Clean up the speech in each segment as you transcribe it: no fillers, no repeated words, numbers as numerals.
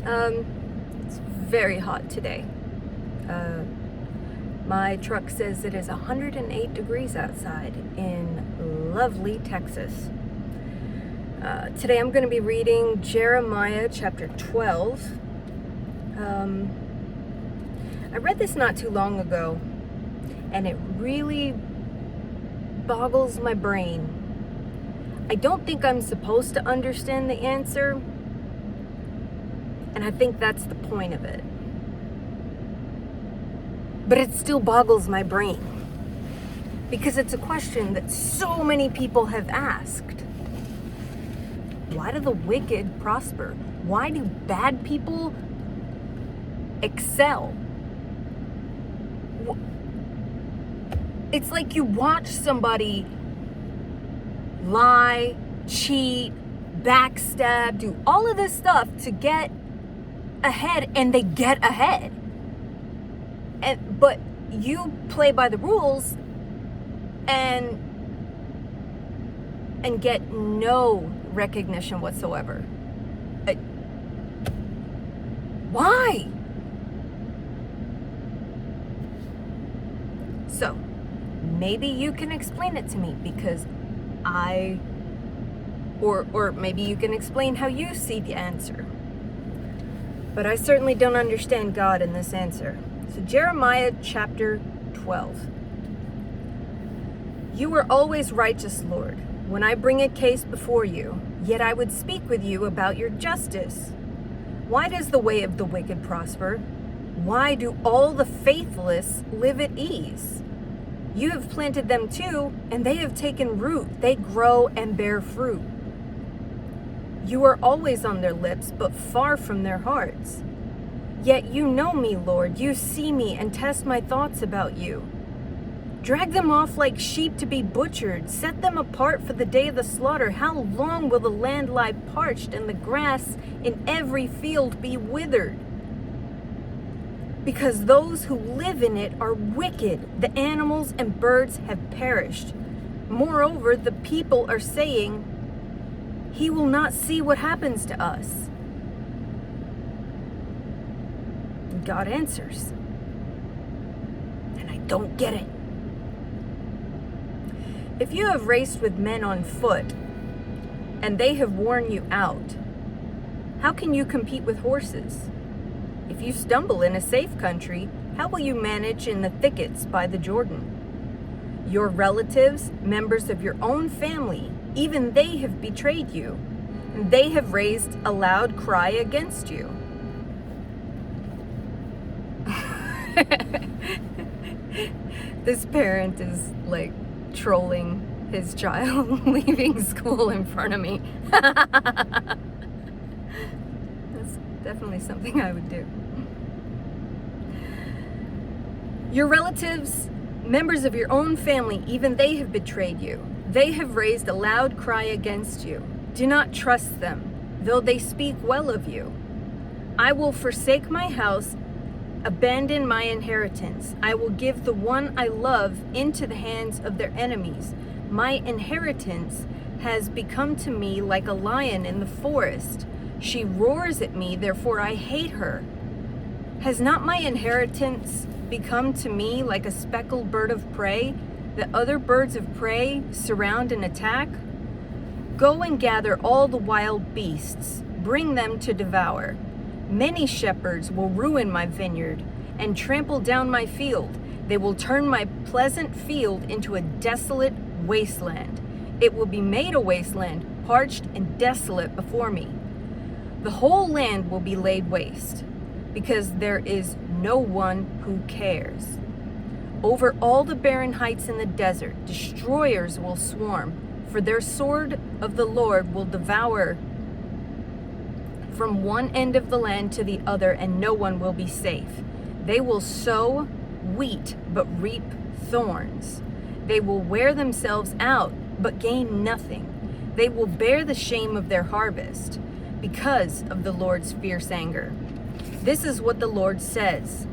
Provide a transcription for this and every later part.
It's very hot today. My truck says it is 108 degrees outside in lovely Texas. Today I'm going to be reading Jeremiah chapter 12. I read this not too long ago, and it really boggles my brain. I don't think I'm supposed to understand the answer, and I think that's the point of it. But it still boggles my brain, because it's a question that so many people have asked. Why do the wicked prosper? Why do bad people excel? It's like you watch somebody lie, cheat, backstab, do all of this stuff to get ahead, and they get ahead. But you play by the rules and get no recognition whatsoever. Why? So, maybe you can explain it to me, because or maybe you can explain how you see the answer. But I certainly don't understand God in this answer. So Jeremiah chapter 12. You are always righteous, Lord, when I bring a case before you, yet I would speak with you about your justice. Why does the way of the wicked prosper? Why do all the faithless live at ease? You have planted them too, and they have taken root. They grow and bear fruit. You are always on their lips, but far from their hearts. Yet you know me, Lord. You see me and test my thoughts about you. Drag them off like sheep to be butchered. Set them apart for the day of the slaughter. How long will the land lie parched and the grass in every field be withered? Because those who live in it are wicked. The animals and birds have perished. Moreover, the people are saying, He will not see what happens to us. God answers, and I don't get it. If you have raced with men on foot, and they have worn you out, how can you compete with horses? If you stumble in a safe country, how will you manage in the thickets by the Jordan? Your relatives, members of your own family, even they have betrayed you, and they have raised a loud cry against you. This parent is like trolling his child leaving school in front of me. That's definitely something I would do. Your relatives, members of your own family, even they have betrayed you. They have raised a loud cry against you. Do not trust them, though they speak well of you. I will forsake my house, abandon my inheritance. I will give the one I love into the hands of their enemies. My inheritance has become to me like a lion in the forest. She roars at me, therefore I hate her. Has not my inheritance become to me like a speckled bird of prey that other birds of prey surround and attack? Go and gather all the wild beasts, bring them to devour. Many shepherds will ruin my vineyard and trample down my field. They will turn my pleasant field into a desolate wasteland. It will be made a wasteland, parched and desolate before me. The whole land will be laid waste, because there is no one who cares. Over all the barren heights in the desert, destroyers will swarm, for their sword of the Lord will devour from one end of the land to the other, and no one will be safe. They will sow wheat, but reap thorns. They will wear themselves out, but gain nothing. They will bear the shame of their harvest, because of the Lord's fierce anger. This is what the Lord says.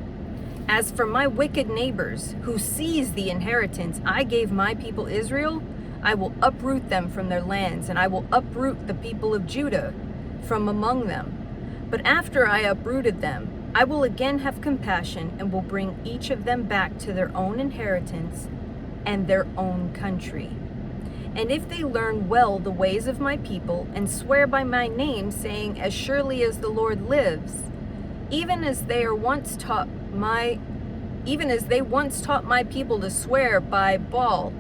As for my wicked neighbors who seize the inheritance I gave my people Israel, I will uproot them from their lands, and I will uproot the people of Judah from among them. But after I uprooted them, I will again have compassion and will bring each of them back to their own inheritance and their own country. And if they learn well the ways of my people and swear by my name, saying, as surely as the Lord lives, even as they once taught my people to swear by Baal,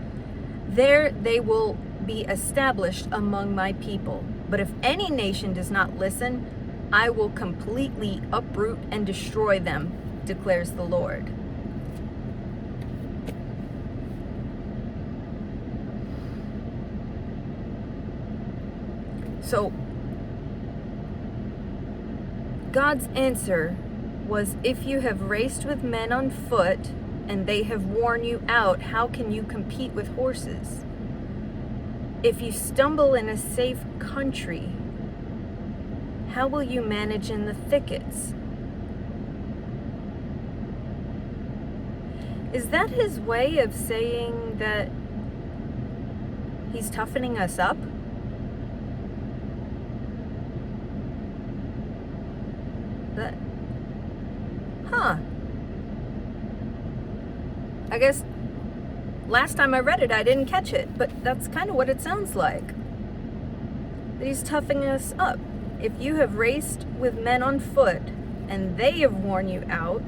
there they will be established among my people. But if any nation does not listen, I will completely uproot and destroy them, declares the Lord. So, God's answer was, if you have raced with men on foot and they have worn you out, how can you compete with horses? If you stumble in a safe country, how will you manage in the thickets? Is that his way of saying that he's toughening us up? I guess last time I read it, I didn't catch it, but that's kind of what it sounds like. That he's toughing us up. If you have raced with men on foot and they have worn you out,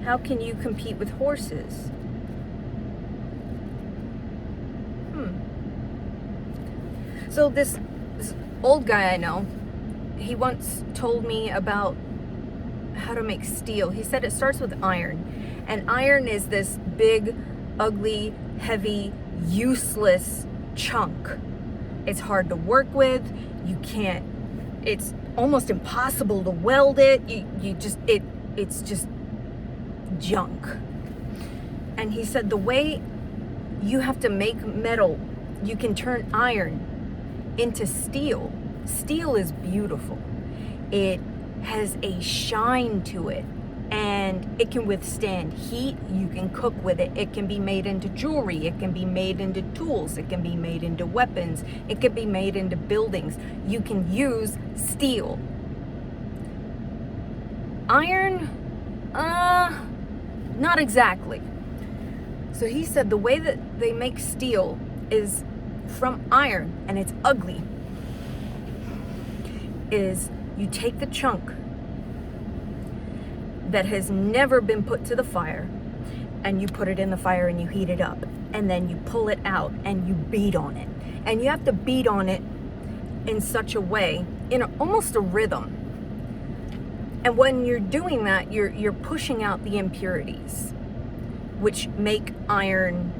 how can you compete with horses? So this old guy I know, he once told me about how to make steel. He said it starts with iron. And iron is this big, ugly, heavy, useless chunk. It's hard to work with. You can't, it's almost impossible to weld it. It's just junk. And he said the way you have to make metal, you can turn iron into steel. Steel is beautiful. It has a shine to it, and it can withstand heat. You can cook with it. It can be made into jewelry. It can be made into tools. It can be made into weapons. It can be made into buildings. You can use steel. Iron, not exactly. So he said the way that they make steel is from iron, and it's ugly, is you take the chunk that has never been put to the fire, and you put it in the fire and you heat it up, and then you pull it out and you beat on it. And you have to beat on it in such a way, in almost a rhythm. And when you're doing that, you're pushing out the impurities, which make iron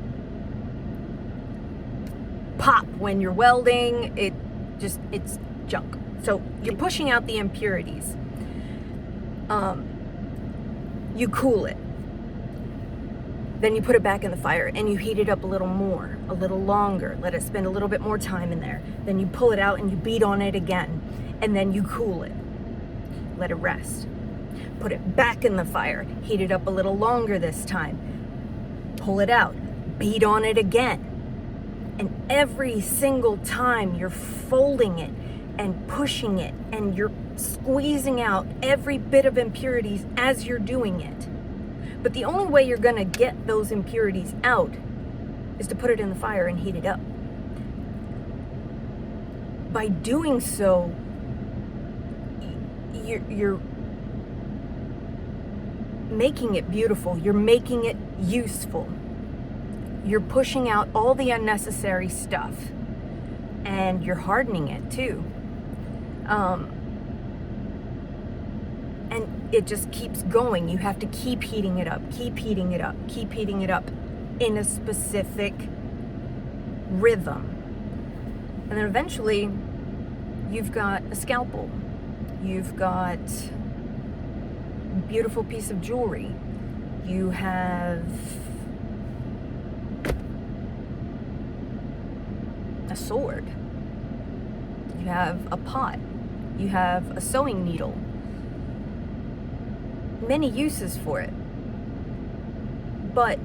pop when you're welding. It's junk. So you're pushing out the impurities. You cool it. Then you put it back in the fire and you heat it up a little more, a little longer. Let it spend a little bit more time in there. Then you pull it out and you beat on it again. And then you cool it. Let it rest. Put it back in the fire. Heat it up a little longer this time. Pull it out. Beat on it again. And every single time you're folding it and pushing it, and you're squeezing out every bit of impurities as you're doing it. But the only way you're gonna get those impurities out is to put it in the fire and heat it up. By doing so, you're making it beautiful. You're making it useful. You're pushing out all the unnecessary stuff, and you're hardening it too. And it just keeps going. You have to keep heating it up, keep heating it up, keep heating it up in a specific rhythm. And then eventually you've got a scalpel. You've got a beautiful piece of jewelry. You have a sword. You have a pot. You have a sewing needle. Many uses for it. But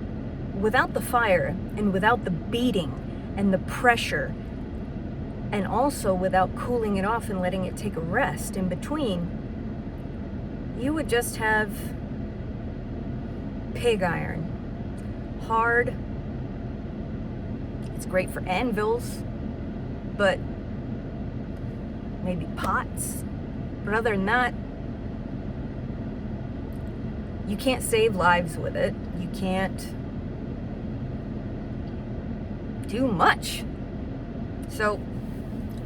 without the fire and without the beating and the pressure and also without cooling it off and letting it take a rest in between, you would just have pig iron. Hard. It's great for anvils, but maybe pots. But other than that, you can't save lives with it. You can't do much. So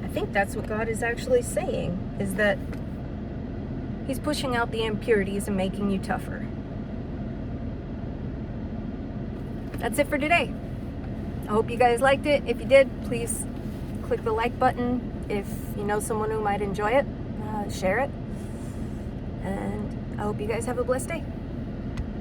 I think that's what God is actually saying, is that He's pushing out the impurities and making you tougher. That's it for today. I hope you guys liked it. If you did, please click the like button. If you know someone who might enjoy it, share it. And I hope you guys have a blessed day.